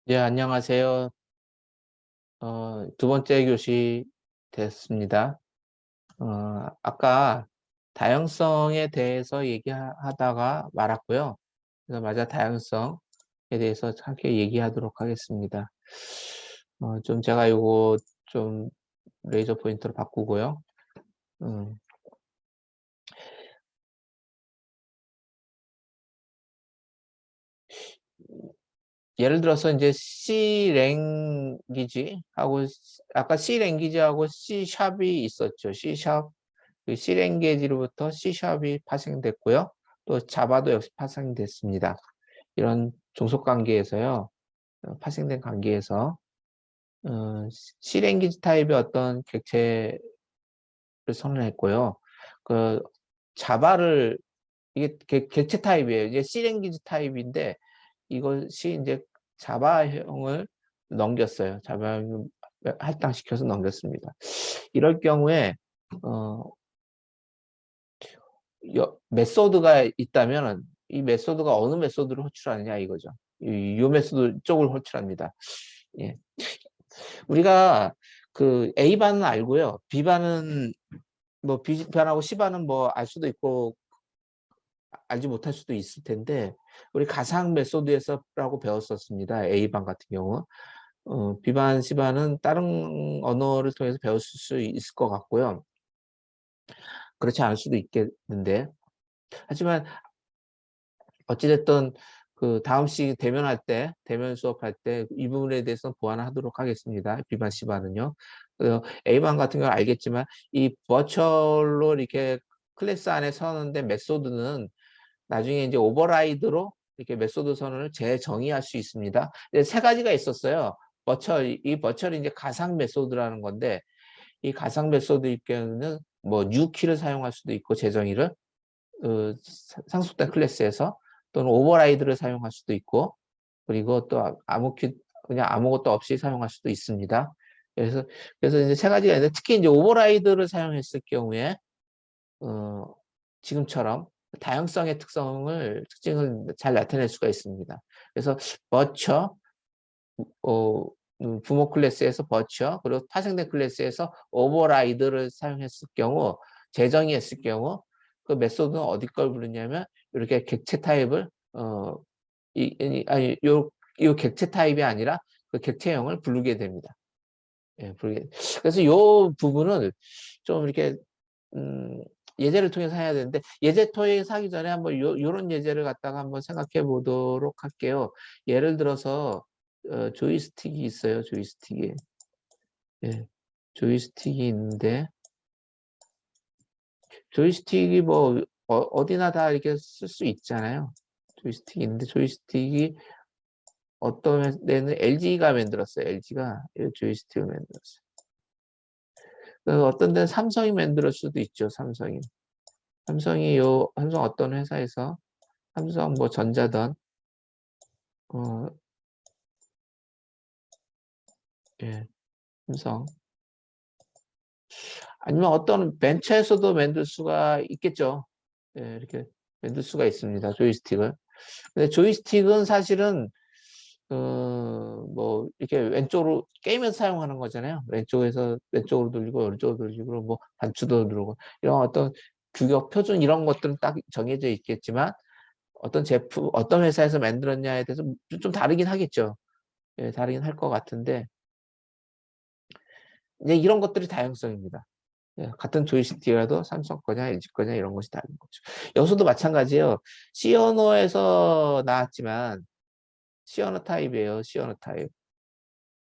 네, 안녕하세요. 두 번째 교시 됐습니다. 아까 다양성에 대해서 얘기하다가 말았고요. 그래서 맞아, 다양성에 대해서 함께 얘기하도록 하겠습니다. 좀 제가 이거 좀 레이저 포인터로 바꾸고요. 음, 예를 들어서 이제 C 랭귀지 하고 아까 C 랭귀지하고 C 샵이 있었죠. C 샵 그 C 랭귀지로부터 C 샵이 파생됐고요. 또 자바도 역시 파생됐습니다. 이런 종속 관계에서요. 파생된 관계에서 C 랭귀지 타입의 어떤 객체를 선언했고요. 그 자바를 이게 객체 타입이에요. 이제 C 랭귀지 타입인데 이것이 이제 자바형을 넘겼어요. 자바형을 할당시켜서 넘겼습니다. 이럴 경우에 어, 메소드가 있다면 이 메소드가 어느 메소드를 호출하느냐 이거죠. 이 메소드 쪽을 호출합니다. 예. 우리가 그 A반은 알고요. B반은 뭐 B반하고 C반은 뭐 알 수도 있고 알지 못할 수도 있을 텐데 우리 가상 메소드에서라고 배웠었습니다. A반 같은 경우. B반, C반은 다른 언어를 통해서 배웠을 수 있을 것 같고요. 그렇지 않을 수도 있겠는데 하지만 어찌됐든 그 다음 시 대면할 때, 대면 수업할 때 이 부분에 대해서 보완하도록 하겠습니다. B반, C반은요. 그래서 A반 같은 경우는 알겠지만 이 버추얼로 이렇게 클래스 안에 서는데 메소드는 나중에 이제 오버라이드로 이렇게 메소드 선언을 재정의할 수 있습니다. 세 가지가 있었어요. 버추얼, 이 버추얼이 이제 가상 메소드라는 건데 이 가상 메소드일 경우는 뭐 뉴키를 사용할 수도 있고 재정의를 상속된 클래스에서 또는 오버라이드를 사용할 수도 있고 그리고 또 그냥 아무것도 없이 사용할 수도 있습니다. 그래서 이제 세 가지가 있는데 특히 이제 오버라이드를 사용했을 경우에 어, 지금처럼 다양성의 특징을 잘 나타낼 수가 있습니다. 그래서 버처 부모 클래스에서 버처 그리고 파생된 클래스에서 오버라이드를 사용했을 경우 재정의했을 경우 그 메소드는 어디 걸 부르냐면 이렇게 객체 타입을 아니 요 객체 타입이 아니라 그 객체형을 부르게 됩니다. 예, 부르게. 그래서 요 부분을 좀 이렇게 예제를 통해서 해야 되는데 예제 통해서 하기 전에 한번 요런 예제를 갖다가 한번 생각해 보도록 할게요. 예를 들어서 조이스틱이 있어요. 조이스틱이. 예. 조이스틱이 있는데 조이스틱이 뭐 어디나 다 이렇게 쓸 수 있잖아요. 조이스틱이 있는데 조이스틱이 어떤 데는 LG가 만들었어요. LG가 조이스틱을 만들었어요. 어떤 데는 삼성이 만들 수도 있죠. 삼성 어떤 회사에서 삼성 뭐 전자든 어, 예, 삼성 아니면 어떤 벤처에서도 만들 수가 있겠죠. 예, 이렇게 만들 수가 있습니다. 조이스틱을. 근데 조이스틱은 사실은 뭐 이렇게 왼쪽으로 게임에서 사용하는 거잖아요. 왼쪽으로 돌리고 오른쪽으로 돌리고 뭐 단추도 누르고 이런 어떤 규격 표준 이런 것들은 딱 정해져 있겠지만 어떤 회사에서 만들었냐에 대해서 좀 다르긴 하겠죠. 예, 다르긴 할 것 같은데 이제 이런 것들이 다양성입니다. 예, 같은 조이스틱이라도 삼성 거냐 LG 거냐 이런 것이 다른 거죠. 여기서도 마찬가지예요. C 언어에서 나왔지만 C 언어 타입이에요. C 언어 타입.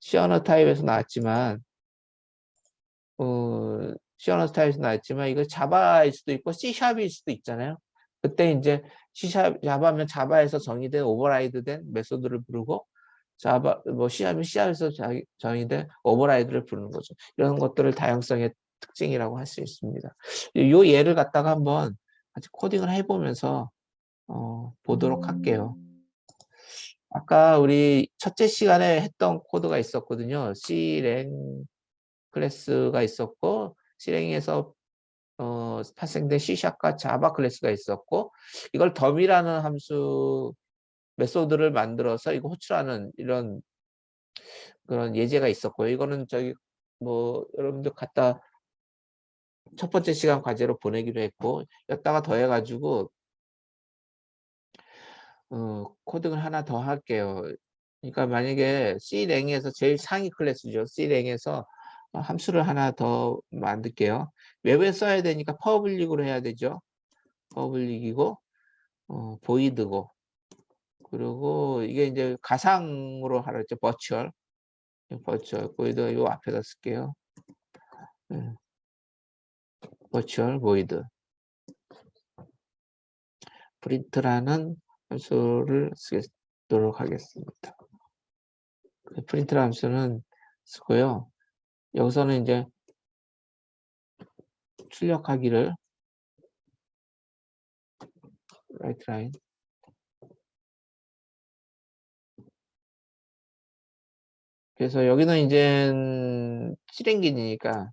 C 언어 타입에서 나왔지만 C 언어 타입에서 나왔지만 이거 자바일 수도 있고 C 샵일 수도 있잖아요. 그때 이제 자바면 자바에서 정의된 오버라이드된 메소드를 부르고 자바 뭐 C하면 C에서 정의된 오버라이드를 부르는 거죠. 이런 것들을 다양성의 특징이라고 할 수 있습니다. 이 예를 갖다가 한번 같이 코딩을 해보면서 보도록 할게요. 아까 우리 첫째 시간에 했던 코드가 있었거든요. C랭 클래스가 있었고 C랭에서 파생된 C샵과 자바 클래스가 있었고 이걸 덤이라는 함수 메소드를 만들어서 이거 호출하는 이런 그런 예제가 있었고요. 이거는 저기 뭐 여러분들 갖다 첫 번째 시간 과제로 보내기로 했고, 여기다가 더해가지고 코딩을 하나 더 할게요. 그러니까 만약에 C랭에서 제일 상위 클래스죠. C랭에서 함수를 하나 더 만들게요. 웹에 써야 되니까 퍼블릭으로 해야 되죠. 퍼블릭이고 보이드고, 그리고 이게 이제 가상으로 하라 했죠. 버추얼 보이드 요 앞에다 쓸게요. 버추얼 보이드 프린트라는 함수를 쓰도록 하겠습니다. 프린트라는 함수는 쓰고요. 여기서는 이제 출력하기를 라이트 라인 그래서 여기는 이제 실행기니까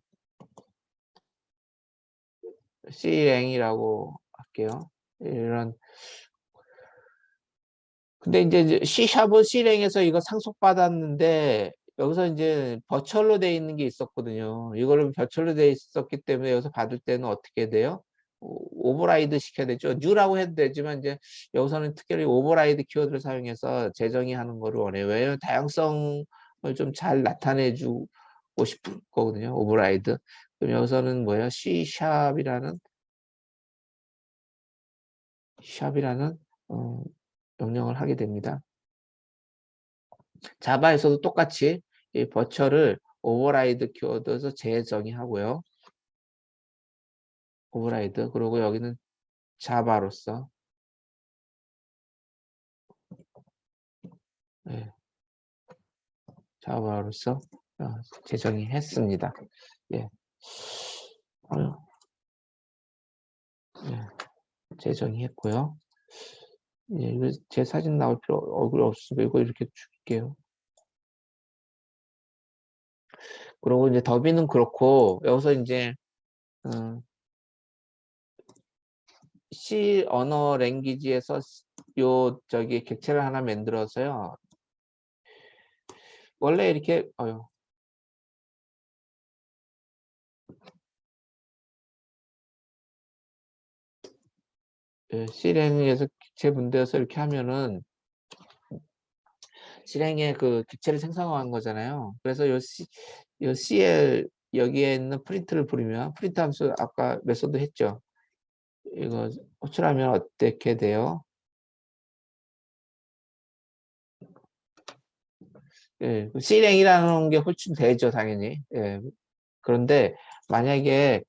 C랭이라고 할게요. 이런 근데 이제 C샵은 C랭에서 이거 상속받았는데 여기서 이제 버추얼로 돼 있는 게 있었거든요. 이거를 버추얼로 돼 있었기 때문에 여기서 받을 때는 어떻게 돼요? 오버라이드 시켜야 되죠. 뉴라고 해도 되지만 이제 여기서는 특별히 오버라이드 키워드를 사용해서 재정의 하는 거를 원해요. 왜냐면 다양성을 좀 잘 나타내 주고 싶은 거거든요. 오버라이드. 그럼 여기서는 뭐예요? 샵이라는 명령을 하게 됩니다. 자바에서도 똑같이 이 버처를 오버라이드 키워드에서 재정의하고요. 오버라이드. 그리고 여기는 자바로서 네, 자바로서 재정의했습니다. 예. 예, 재정의했고요. 예, 이거 제 사진 나올 필요 얼굴 없으니까 이거 이렇게 줄게요. 그리고 이제 더비는 그렇고 여기서 이제 C 언어 랭귀지에서 요 저기 객체를 하나 만들어서요. 원래 이렇게 예, C랭에서 객체 분대해서 이렇게 하면은 C랭의 그 객체를 생성한 거잖아요. 그래서 요 CL 여기에 있는 프린트를 부르면 프린트 함수 아까 메소드 했죠. 이거 호출하면 어떻게 돼요? 예, C랭이라는 게 호출되죠, 당연히. 예, 그런데 만약에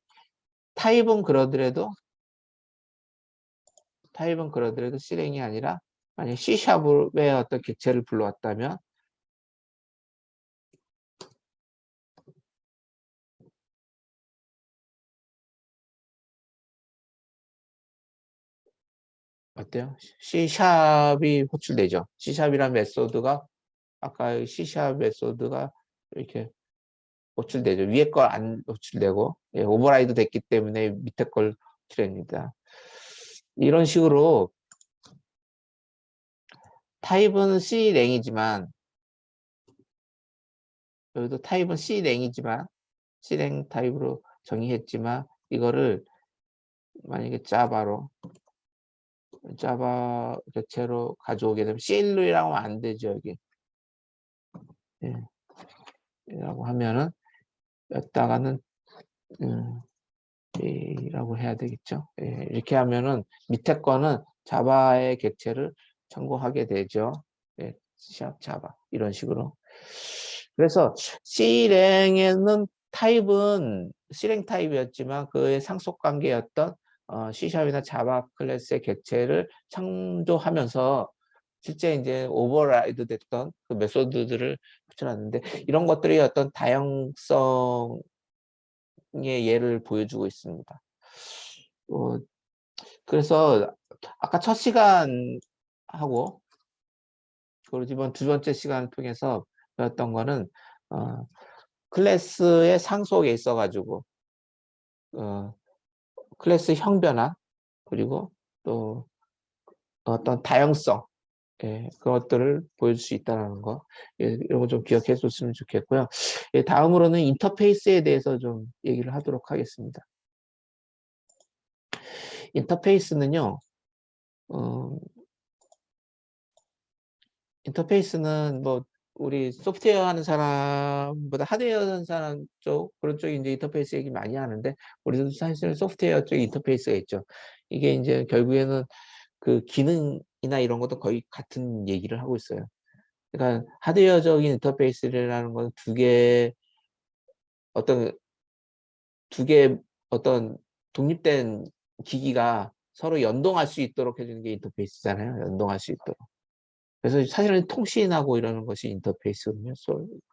타입은 그러더라도 C랭이 아니라 만약 C샵의 어떤 객체를 불러왔다면 어때요? C샵이 호출되죠. C샵이라는 메소드가 아까 C샵 메소드가 이렇게 호출되죠. 위에 걸 안 호출되고 예, 오버라이드 됐기 때문에 밑에 걸 호출합니다. 이런 식으로 타입은 C랭이지만 여기도 타입은 C랭이지만 C랭 타입으로 정의했지만 이거를 만약에 자바 객체로 가져오게 되면 CL이라고 하면 안 되죠. 여기 예, 라고 하면은 여기다가는 라고 해야 되겠죠. 예, 이렇게 하면은 밑에 거는 자바의 객체를 참고하게 되죠. 예, C# 자바 이런 식으로. 그래서 C랭에는 타입은 C랭 타입이었지만 그의 상속 관계였던 C샵이나 자바 클래스의 객체를 창조하면서 실제 이제 오버라이드 됐던 그 메소드들을 붙여놨는데 이런 것들이 어떤 다양성 예를 보여주고 있습니다. 그래서 아까 첫 시간하고 그리고 이번 두 번째 시간을 통해서 배웠던 거는 클래스의 상속에 있어가지고 클래스 형변화 그리고 또 어떤 다양성 예, 그것들을 보여줄 수 있다는 거. 예, 이런 거 좀 기억해 줬으면 좋겠고요. 예, 다음으로는 인터페이스에 대해서 좀 얘기를 하도록 하겠습니다. 인터페이스는요, 어, 인터페이스는 뭐 우리 소프트웨어 하는 사람보다 하드웨어 하는 사람 쪽 그런 쪽이 이제 인터페이스 얘기 많이 하는데 우리도 사실 소프트웨어 쪽에 인터페이스가 있죠. 이게 이제 결국에는 그 기능이나 이런 것도 거의 같은 얘기를 하고 있어요. 그러니까 하드웨어적인 인터페이스라는 건 어떤 두 개 어떤 독립된 기기가 서로 연동할 수 있도록 해주는 게 인터페이스잖아요. 연동할 수 있도록. 그래서 사실은 통신하고 이러는 것이 인터페이스거든요.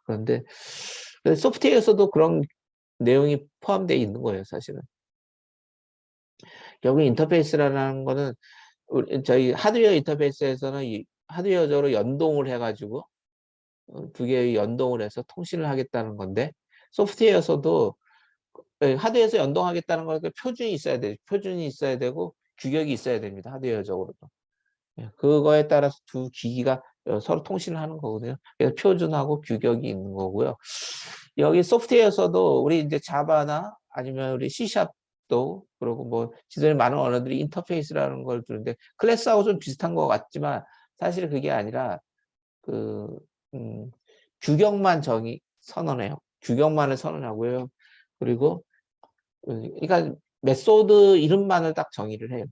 그런데 소프트웨어에서도 그런 내용이 포함되어 있는 거예요, 사실은. 결국 인터페이스라는 거는 저희 하드웨어 인터페이스에서는 이 하드웨어적으로 연동을 해가지고 두 개의 연동을 해서 통신을 하겠다는 건데 소프트웨어에서도 하드웨어에서 연동하겠다는 거니까 표준이 있어야 돼요. 표준이 있어야 되고 규격이 있어야 됩니다. 하드웨어적으로도. 그거에 따라서 두 기기가 서로 통신을 하는 거거든요. 그래서 표준하고 규격이 있는 거고요. 여기 소프트웨어에서도 우리 이제 자바나 아니면 우리 C샵도 그리고 뭐 기존에 많은 언어들이 인터페이스라는 걸 두는데 클래스하고 좀 비슷한 것 같지만 사실 그게 아니라 그 규격만 선언해요. 규격만을 선언하고요. 그리고 그러니까 메소드 이름만을 딱 정의를 해요.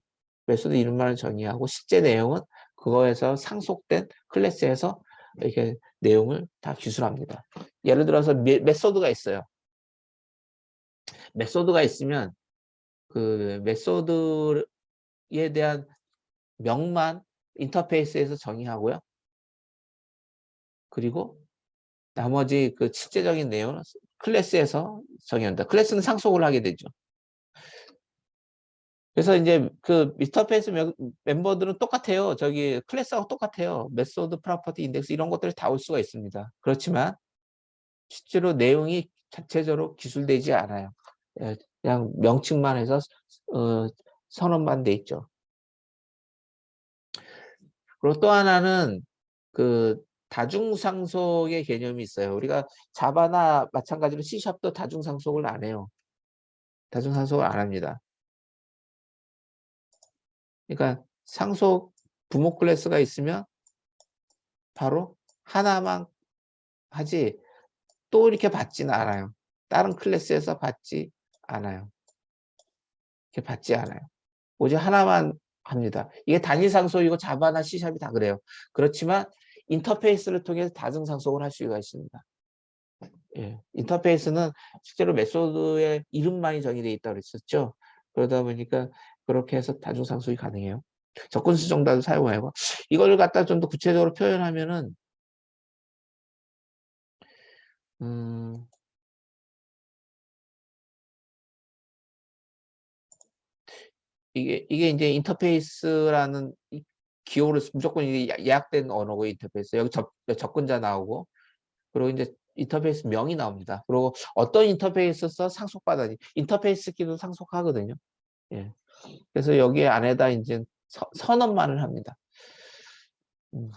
메소드 이름만을 정의하고 실제 내용은 그거에서 상속된 클래스에서 이렇게 내용을 다 기술합니다. 예를 들어서 메소드가 있어요. 메소드가 있으면 그 메소드에 대한 명만 인터페이스에서 정의하고요. 그리고 나머지 그 실제적인 내용은 클래스에서 정의한다. 클래스는 상속을 하게 되죠. 그래서 이제 그 인터페이스 멤버들은 똑같아요. 저기 클래스하고 똑같아요. 메소드, 프로퍼티, 인덱스 이런 것들이 다 올 수가 있습니다. 그렇지만 실제로 내용이 자체적으로 기술되지 않아요. 예, 그냥 명칭만 해서 선언만 돼 있죠. 그리고 또 하나는 그 다중상속의 개념이 있어요. 우리가 자바나 마찬가지로 C샵도 다중상속을 안 해요. 다중상속을 안 합니다. 그러니까 상속 부모 클래스가 있으면 바로 하나만 하지 또 이렇게 받지는 않아요. 다른 클래스에서 받지 않아요. 이렇게 받지 않아요. 오직 하나만 합니다. 이게 단일 상속이고 자바나 C샵이 다 그래요. 그렇지만 인터페이스를 통해서 다중상속을 할 수가 있습니다. 예, 인터페이스는 실제로 메소드의 이름만이 정의되어 있다고 그랬었죠. 그러다 보니까 그렇게 해서 다중상속이 가능해요. 접근수 정답을 사용하고 이걸 갖다 좀 더 구체적으로 표현하면은 음, 이게 이제 인터페이스라는 기호로 무조건 이게 예약된 언어고 인터페이스 여기 접근자 나오고 그리고 이제 인터페이스 명이 나옵니다. 그리고 어떤 인터페이스에서 상속받아니 인터페이스끼도 상속하거든요. 예. 그래서 여기 안에다 이제 선언만을 합니다. 음.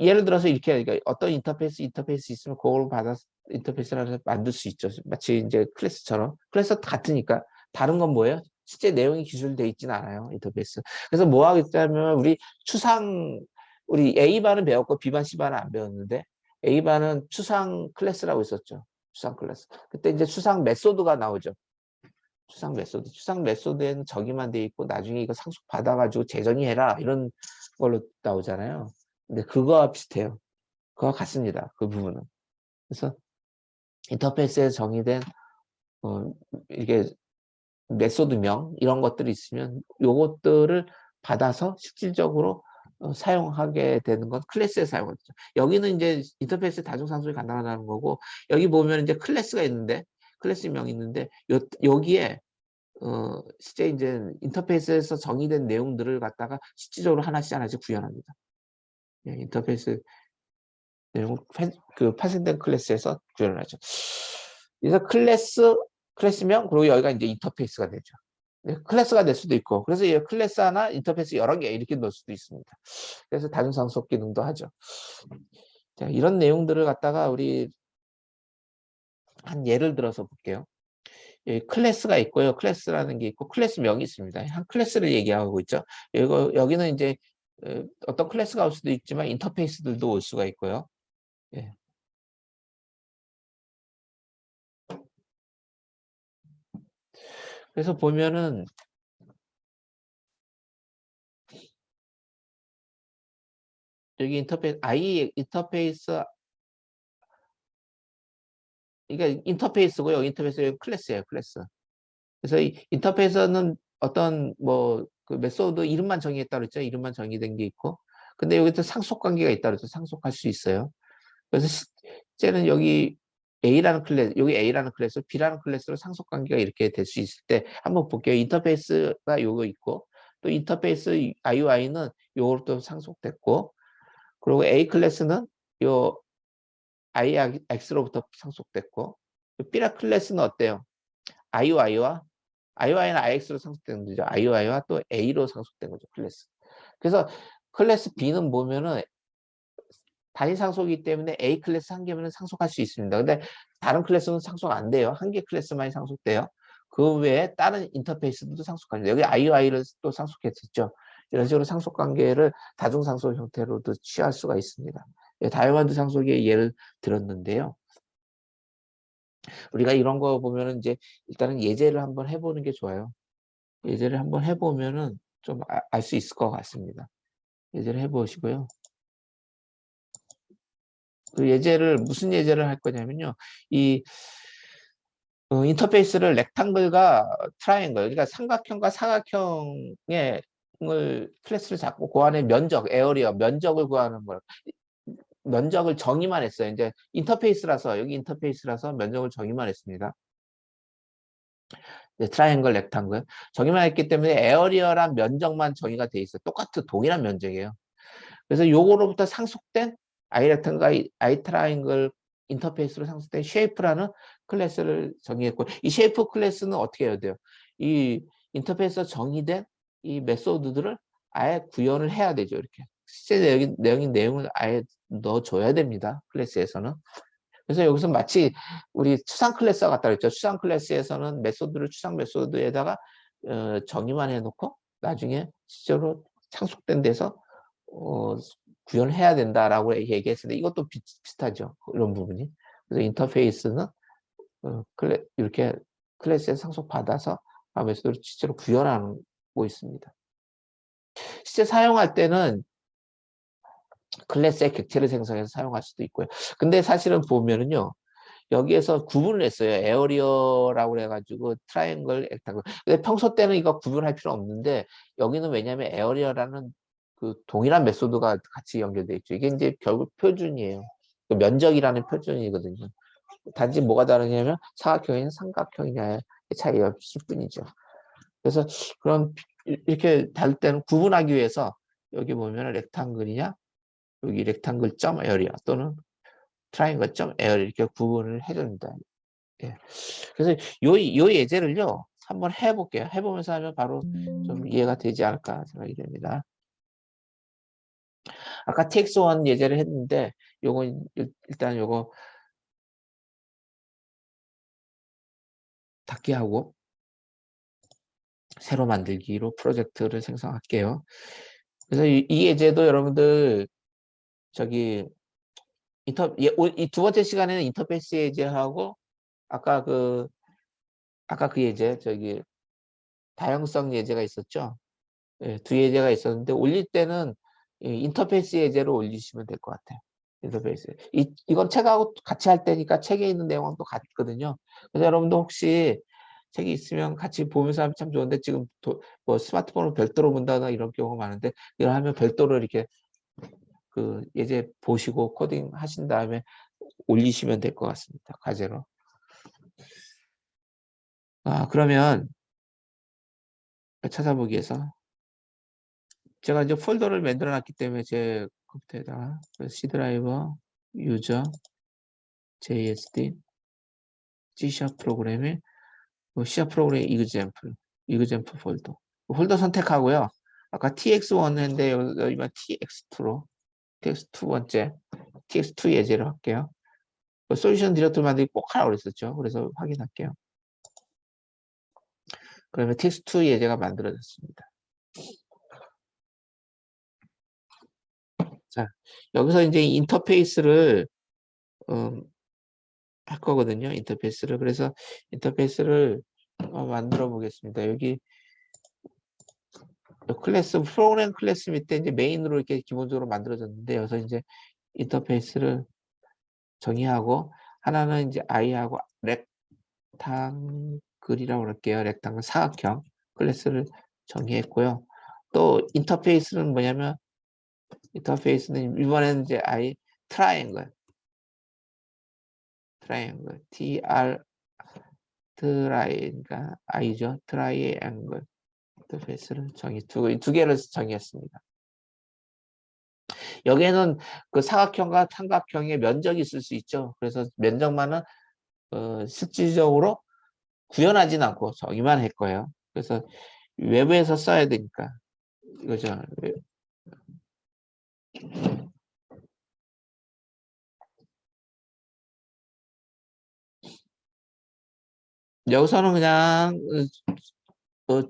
예를 들어서 이렇게 하니까 어떤 인터페이스 있으면 그걸 받아서 인터페이스를 만들 수 있죠. 마치 이제 클래스처럼. 클래스 같으니까. 다른 건 뭐예요? 실제 내용이 기술되어 있지는 않아요. 인터페이스. 그래서 뭐 하겠다면 우리 A반은 배웠고 B반, C반은 안 배웠는데 A반은 추상 클래스라고 있었죠. 추상 클래스. 그때 이제 추상 메소드가 나오죠. 추상 메소드에는 저기만 돼 있고 나중에 이거 상속 받아가지고 재정의해라 이런 걸로 나오잖아요. 근데 그거와 비슷해요. 그거와 같습니다. 그 부분은. 그래서 인터페이스에 정의된 이게 메소드명 이런 것들이 있으면 요것들을 받아서 실질적으로 사용하게 되는 건 클래스에 사용하죠. 여기는 이제 인터페이스 다중상속이 가능하다는 거고 여기 보면 이제 클래스가 있는데 클래스명이 있는데 여기에 실제 이제 인터페이스에서 정의된 내용들을 갖다가 실질적으로 하나씩 하나씩 구현합니다. 예, 인터페이스 내용 그 파생된 클래스에서 구현을 하죠. 그래서 클래스명 그리고 여기가 이제 인터페이스가 되죠. 네, 클래스가 될 수도 있고, 그래서 이 클래스 하나, 인터페이스 여러 개 이렇게 넣을 수도 있습니다. 그래서 다중상속 기능도 하죠. 자, 이런 내용들을 갖다가 우리 한 예를 들어서 볼게요. 여기 클래스가 있고요. 클래스라는 게 있고, 클래스명이 있습니다. 한 클래스를 얘기하고 있죠. 여기는 이제 어떤 클래스가 올 수도 있지만 인터페이스들도 올 수가 있고요. 예. 그래서 보면은 여기 인터페이스, 그러니까 인터페이스고요. 인터페이스 클래스예요, 클래스. 그래서 이 인터페이스는 어떤 그 메소드 이름만 정의했다 그랬죠. 이름만 정의된 게 있고. 근데 여기서 상속 관계가 있다 그랬죠. 상속할 수 있어요. 그래서 실제는 여기 A라는 클래스, 여기 A라는 클래스, B라는 클래스로 상속 관계가 이렇게 될 수 있을 때 한번 볼게요. 인터페이스가 요거 있고 또 인터페이스 IUI는 요걸 또 상속됐고 그리고 A 클래스는 요 IX로부터 상속됐고 B라 클래스는 어때요? IUI와 IUI는 IX로 상속된 거죠. IUI와 또 A로 상속된 거죠. 클래스. 그래서 클래스 B는 보면은 단위 상속이기 때문에 A 클래스 한 개면 상속할 수 있습니다. 근데 다른 클래스는 상속 안 돼요. 한 개 클래스만이 상속돼요. 그 외에 다른 인터페이스도 상속합니다. 여기 IUI를 또 상속했었죠. 이런 식으로 상속 관계를 다중상속 형태로도 취할 수가 있습니다. 다이아몬드 상속의 예를 들었는데요. 우리가 이런 거 보면은 이제 일단은 예제를 한번 해보는 게 좋아요. 예제를 한번 해보면은 좀 알 수 있을 것 같습니다. 예제를 해보시고요. 그 예제를 무슨 예제를 할 거냐면요. 이 인터페이스를 렉탱글과 트라이앵글, 그러니까 삼각형과 사각형의 클래스를 잡고 그 안에 면적, 에어리어, 면적을 구하는 걸 면적을 정의만 했어요. 이제 인터페이스라서 여기 인터페이스라서 면적을 정의만 했습니다. 트라이앵글, 렉탱글 정의만 했기 때문에 에어리어란 면적만 정의가 돼 있어요. 똑같은 동일한 면적이에요. 그래서 요거로부터 상속된 아이렉탱글, 아이트라이앵글 인터페이스로 상속된 쉐이프라는 클래스를 정의했고 이 쉐이프 클래스는 어떻게 해야 돼요? 이 인터페이스가 정의된 이 메소드들을 아예 구현을 해야 되죠. 이렇게 실제 내용을 아예 넣어줘야 됩니다. 클래스에서는. 그래서 여기서 마치 우리 추상 클래스와 같다 그랬죠. 추상 클래스에서는 메소드를 추상 메소드에다가 정의만 해놓고 나중에 실제로 상속된 데서 어, 구현해야 된다라고 얘기했는데 이것도 비슷하죠. 이런 부분이. 그래서 인터페이스는 이렇게 클래스에 상속받아서 메소드를 실제로 구현하고 있습니다. 실제 사용할 때는 클래스의 객체를 생성해서 사용할 수도 있고요. 근데 사실은 보면은요. 여기에서 구분을 했어요. 에어리어라고 해가지고 트라이앵글, 렉탱글. 근데 평소 때는 이거 구분할 필요 없는데 여기는 왜냐하면 에어리어라는 그 동일한 메소드가 같이 연결돼 있죠. 이게 이제 결국 표준이에요. 그 면적이라는 표준이거든요. 단지 뭐가 다르냐면 사각형이냐 삼각형이냐의 차이가 없을 뿐이죠. 그래서 그런 이렇게 다를 때는 구분하기 위해서 여기 보면 렉탱글이냐 여기 렉탱글 점 에어리어 또는 트라이앵글 점 에어리어 이렇게 구분을 해줍니다. 예. 그래서 요 예제를요, 한번 해볼게요. 해보면서 하면 바로 좀 이해가 되지 않을까 생각이 됩니다. 아까 TX1 예제를 했는데, 요거, 일단 요거 닫기 하고, 새로 만들기로 프로젝트를 생성할게요. 그래서 이 예제도 여러분들, 저기, 이 두 번째 시간에는 인터페이스 예제하고, 아까 그, 아까 그 예제, 저기, 다양성 예제가 있었죠? 예, 두 예제가 있었는데 올릴 때는 인터페이스 예제로 올리시면 될 것 같아요. 인터페이스. 이건 책하고 같이 할 때니까 책에 있는 내용도 같거든요. 그래서 여러분도 혹시 책이 있으면 같이 보면서 하면 참 좋은데 지금 뭐 스마트폰으로 별도로 본다거나 이런 경우가 많은데 이걸 하면 별도로 이렇게 그 예제 보시고 코딩 하신 다음에 올리시면 될 것 같습니다. 과제로. 그러면 찾아보기에서 제가 이제 폴더를 만들어 놨기 때문에 제 컴퓨터에다가 C 드라이버, 유저, JSD, C# 프로그램에 C# 프로그램 example example 폴더. 폴더 선택하고요. 아까 tx1 했는데 여기만 tx2로 tx 두 번째 tx2 예제로 할게요. 솔루션 디렉토리 만들기 꼭 하라고 그랬었죠. 그래서 확인할게요. 그러면 tx2 예제가 만들어졌습니다. 자, 여기서 이제 인터페이스를 할 거거든요. 인터페이스를. 그래서 인터페이스를 만들어 보겠습니다. 여기 클래스, 프로그램 클래스 밑에 이제 메인으로 이렇게 기본적으로 만들어졌는데, 여기서 이제 인터페이스를 정의하고, 하나는 이제 i하고 렉탕글이라고 할게요. 렉탕글 사각형 클래스를 정의했고요. 또 인터페이스는 뭐냐면, 인터페이스는 이번에는 이제 트라이앵글, 트라이가 i죠. 트라이앵글 인터페이스를 두 개를 정의했습니다. 여기에는 그 사각형과 삼각형의 면적이 있을 수 있죠. 그래서 면적만은 실질적으로 구현하진 않고 정의만 할 거예요. 그래서 외부에서 써야 되니까 이거죠. 여기서는 그냥 어,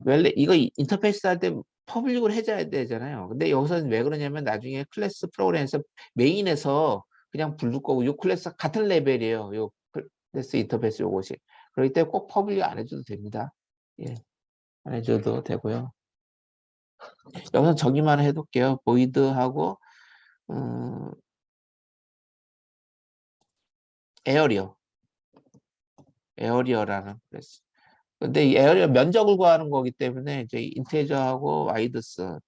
원래 이거 인터페이스 할 때 퍼블릭을 해줘야 되잖아요. 근데 여기서는 왜 그러냐면 나중에 클래스 프로그램에서 메인에서 그냥 부를 거고 이 클래스 같은 레벨이에요. 이 클래스 인터페이스 요것이. 그렇기 때문에 꼭 퍼블릭 안 해줘도 됩니다. 예, 안 해줘도 되고요. 여기서 정의만 해둘게요. 보이드하고 에어리어, 에어리어라는 클래스. 근데 이 에어리어 면적을 구하는 거기 때문에 이제 인테저하고 와이드스,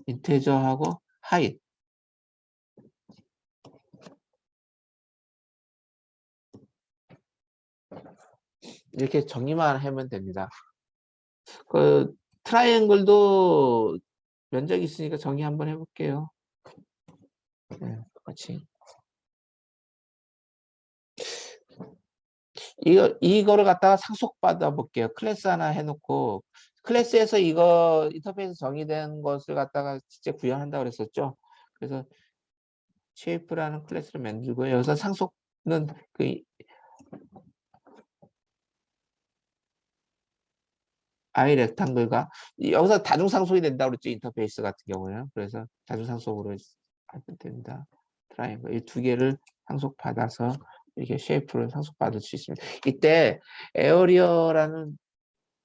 인테저하고 하잇 이렇게 정의만 하면 됩니다. 그 트라이앵글도 면적이 있으니까 정의 한번 해볼게요. 네, 똑같이. 이거를 갖다가 상속받아 볼게요. 클래스 하나 해놓고 클래스에서 이거 인터페이스 정의된 것을 갖다가 직접 구현한다고 그랬었죠. 그래서 쉐이프라는 클래스를 만들고요. 여기서 상속은 그 i 렉탱글과 여기서 다중상속이 된다고 그랬죠. 인터페이스 같은 경우는. 그래서 다중상속으로 하면 됩니다. 트라이앵글 이 두 개를 상속받아서 이렇게 쉐이프를 상속받을 수 있습니다. 이때 에어리어라는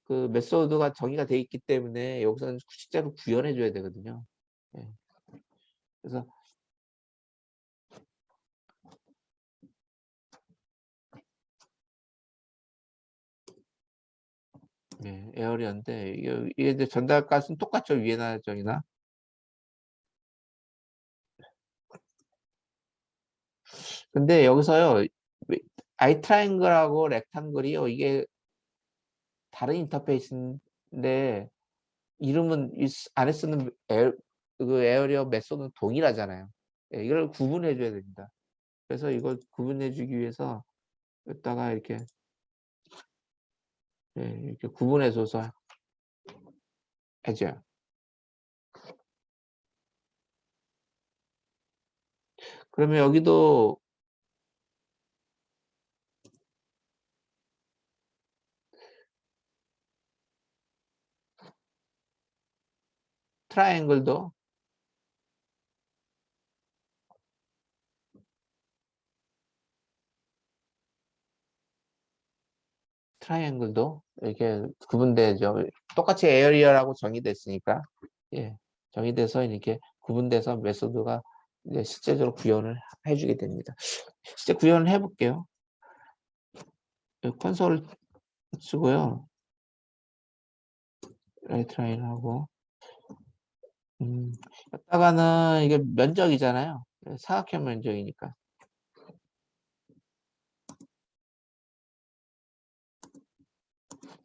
그 메소드가 정의가 돼 있기 때문에 여기서는 실제로 구현해 줘야 되거든요. 네. 그래서 네, 에어리어인데 이게 이제 전달값은 똑같죠. 위에나 저기나. 근데 여기서요. i 트라이앵글하고 렉탱글이요. 이게 다른 인터페이스인데 이름은 안에 쓰는 그 에어리어 메소드는 동일하잖아요. 예, 이걸 구분해 줘야 됩니다. 그래서 이걸 구분해 주기 위해서 여기다가 이렇게 예, 이렇게 구분해 줘서 해줘요. 그러면 여기도 트라이앵글도 이렇게 구분되죠. 똑같이 에어리어라고 정의됐으니까 예, 정의돼서 이렇게 구분돼서 메소드가 이제 실제적으로 구현을 해주게 됩니다. 실제 구현을 해볼게요. 콘솔 쓰고요. 라이트 라인하고 여기다가는 이게 면적이잖아요. 사각형 면적이니까.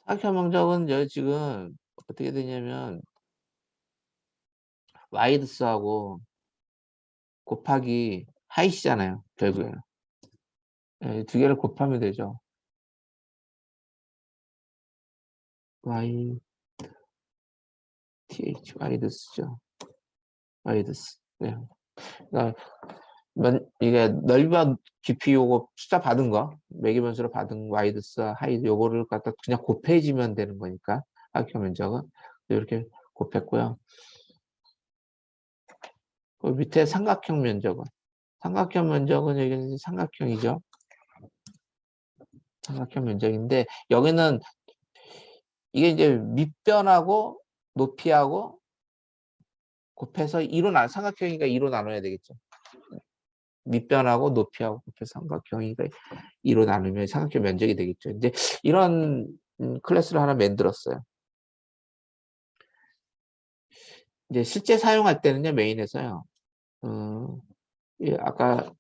사각형 면적은 여기 지금 어떻게 되냐면 와이드스하고 곱하기 하이시잖아요. 결국에는. 예, 두 개를 곱하면 되죠. y th 와이드스죠. 와이드스. 네. 그러니까 이게 넓이와 깊이 요거 숫자 받은 거 매기변수로 받은 와이드스 하이드 요거를 갖다 그냥 곱해지면 되는 거니까 사각형 면적은 이렇게 곱했고요. 그 밑에 삼각형 면적은 여기는 삼각형이죠. 삼각형 면적인데 여기는 이게 이제 밑변하고 높이하고 곱해서 2로 삼각형이니까 2로 나눠야 되겠죠. 밑변하고 높이하고 곱해서 삼각형이니까 2로 나누면 삼각형 면적이 되겠죠. 이제 이런 클래스를 하나 만들었어요. 이제 실제 사용할 때는요, 메인에서요. 예, 아까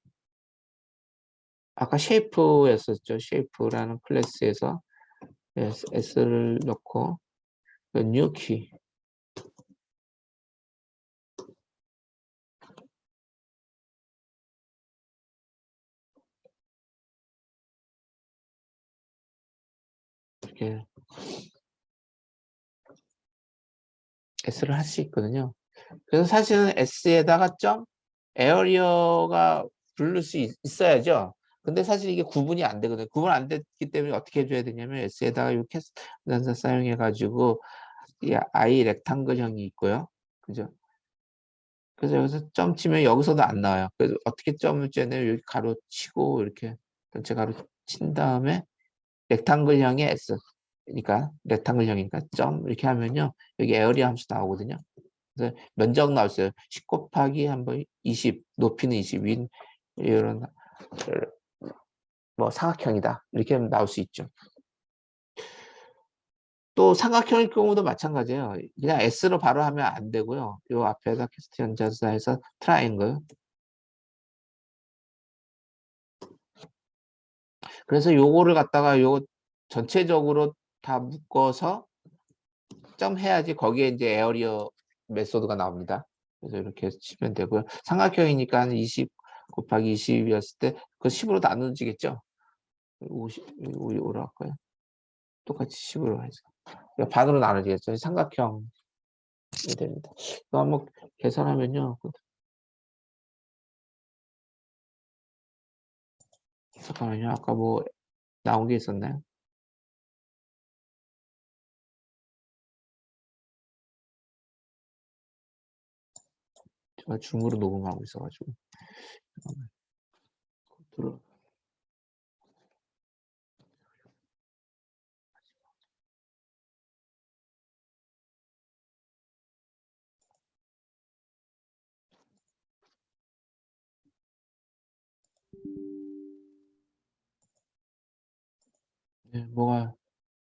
쉐이프였었죠. 쉐이프라는 클래스에서 s를 넣고 뉴 키 이렇게 s를 할 수 있거든요. 그래서 사실은 s에다가 점 에어리어가 부를 수 있어야죠. 근데 사실 이게 구분이 안 되거든요. 구분 안 됐기 때문에 어떻게 해줘야 되냐면 s에다가 이 캐스트 단사 사용해 가지고 이 i 렉탱글형이 있고요. 그죠? 그래서 여기서 점 치면 여기서도 안 나와요. 그래서 어떻게 점을 째냐면 여기 가로 치고 이렇게 전체 가로 친 다음에 렉탱글형의 s 그러니까 렉탱글형이니까 점 이렇게 하면요. 여기 에어리어 함수 나오거든요. 그래서 면적 나왔어요. 10 곱하기 한번 20, 높이는 20, 윈 이런 뭐 삼각형이다. 이렇게 나올 수 있죠. 또 삼각형일 경우도 마찬가지예요. 그냥 S로 바로 하면 안 되고요. 요 앞에다 캐스트 연자사에서 트라이앵글. 그래서 요거를 갖다가 요 전체적으로 다 묶어서 점 해야지 거기에 이제 에어리어 메소드가 나옵니다. 그래서 이렇게 치면 되고요. 삼각형이니까 20 곱하기 20이었을 때 그 10으로 나눠지겠죠. 50, 5로 할까요? 똑같이 10으로 해서. 반으로 나눠지겠죠. 삼각형이 됩니다. 이거 한번 계산하면요. 잠깐만요. 아까 뭐 나온 게 있었나요? 제가 줌으로 녹음하고 있어가지고. 네, 뭐가,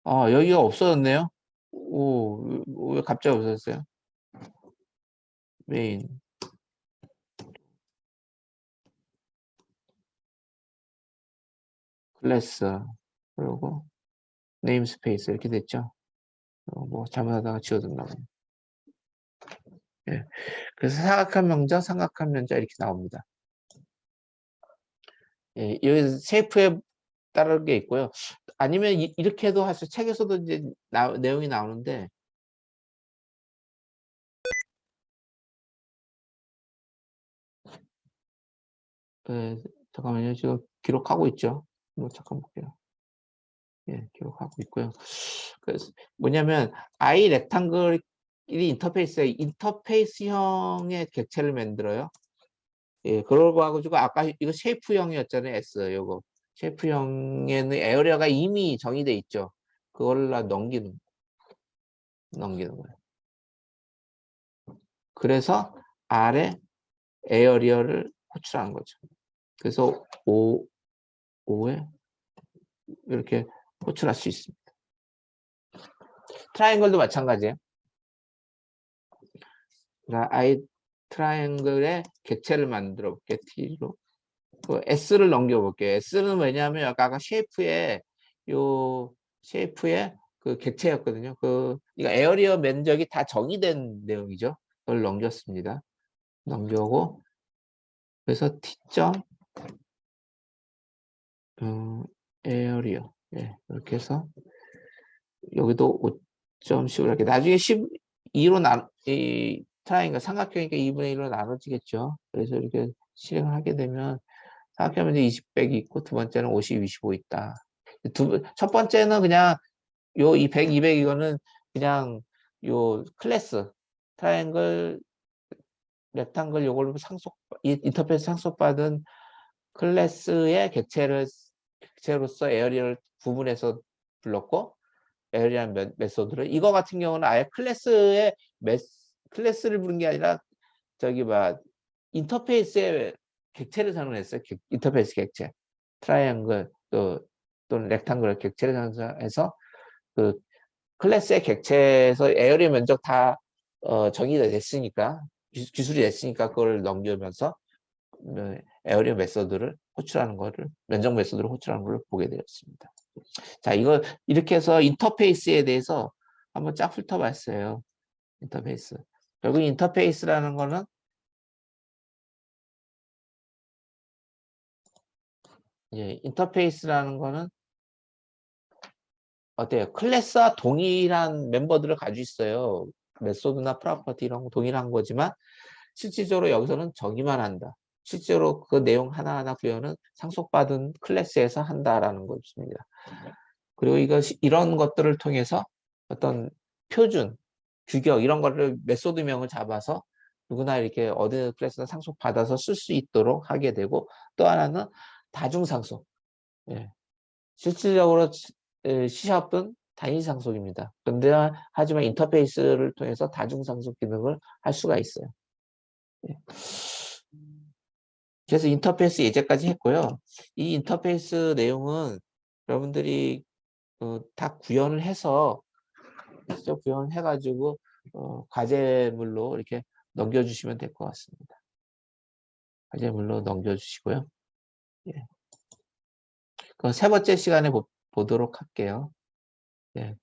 여기가 없어졌네요. 오, 왜 갑자기 없어졌어요? 메인, 클래스, 그리고 네임스페이스 이렇게 됐죠. 뭐 잘못하다가 지워졌나 보네. 예. 그래서 사각한 명자, 삼각한 면자 이렇게 나옵니다. 예, 여기 셰이프에 따른 게 있고요. 아니면 이렇게 해도 할수 책에서도 이제 내용이 나오는데 예, 잠깐만요. 지금 기록하고 있죠. 뭐 잠깐 볼게요. 예, 기록하고 있고요. 그래서 뭐냐면 i 렉탱글 인터페이스에 인터페이스형의 객체를 만들어요. 예, 그러고 가지고 아까 이거 쉐이프형이었잖아요. S 요거 쉐이프형에는 에어리어가 이미 정의돼 있죠. 그걸 넘기는 거예요. 그래서 아래 에어리어를 호출하는 거죠. 그래서 5에 이렇게 호출할 수 있습니다. 트라이앵글도 마찬가지예요. 그러니까 I 트라이앵글의 객체를 만들어 볼게요. T로. 그 S를 넘겨 볼게요. S는 왜냐하면 아까 요 쉐이프의 그 객체였거든요. 이거 에어리어 면적이 다 정의된 내용이죠. 그걸 넘겼습니다. 넘겨고 그래서 T점 에어리어. 예, 이렇게 해서 여기도 5.10 이렇게 나중에 12로 이 트라이앵글 삼각형이니까 2분의 1로 나눠지겠죠. 그래서 이렇게 실행을 하게 되면 삼각형 이제 20, 100이 있고 두 번째는 50, 25 있다. 첫 번째는 그냥 요 100, 200 이거는 그냥 요 클래스 트라이앵글 렉탱글 요걸로 인터페이스 상속받은 클래스의 객체로서 에어리어를 구분해서 불렀고 에어리어라는 메소드를 이거 같은 경우는 아예 클래스를 부른 게 아니라 저기 인터페이스의 객체를 상정했어요. 인터페이스 객체 트라이앵글 또는 렉탱글 객체를 상정해서 그 클래스의 객체에서 에어리어 면적 다 정의가 됐으니까 기술이 됐으니까 그걸 넘기면서 에어리어 메소드를 호출하는 거를 면적 메소드를 호출하는 걸 보게 되었습니다. 자, 이거 이렇게 해서 인터페이스에 대해서 한번 쫙 훑어봤어요. 인터페이스. 결국 인터페이스라는 거는 어때요? 클래스와 동일한 멤버들을 가지고 있어요. 메소드나 프로퍼티 이런 거 동일한 거지만 실질적으로 여기서는 정의만 한다. 실제로 그 내용 하나하나 구현은 상속받은 클래스에서 한다라는 것입니다. 그리고 이런 것들을 통해서 어떤 표준, 규격 이런 거를 메소드명을 잡아서 누구나 이렇게 어느 클래스나 상속받아서 쓸 수 있도록 하게 되고 또 하나는 다중상속. 예. 실질적으로 C샵은 단위 상속입니다. 그런데 하지만 인터페이스를 통해서 다중상속 기능을 할 수가 있어요. 예. 그래서 인터페이스 예제까지 했고요. 이 인터페이스 내용은 여러분들이 다 구현을 해서 직접 구현을 해가지고 과제물로 이렇게 넘겨주시면 될 것 같습니다. 과제물로 넘겨주시고요. 예. 그럼 세 번째 시간에 보도록 할게요. 예.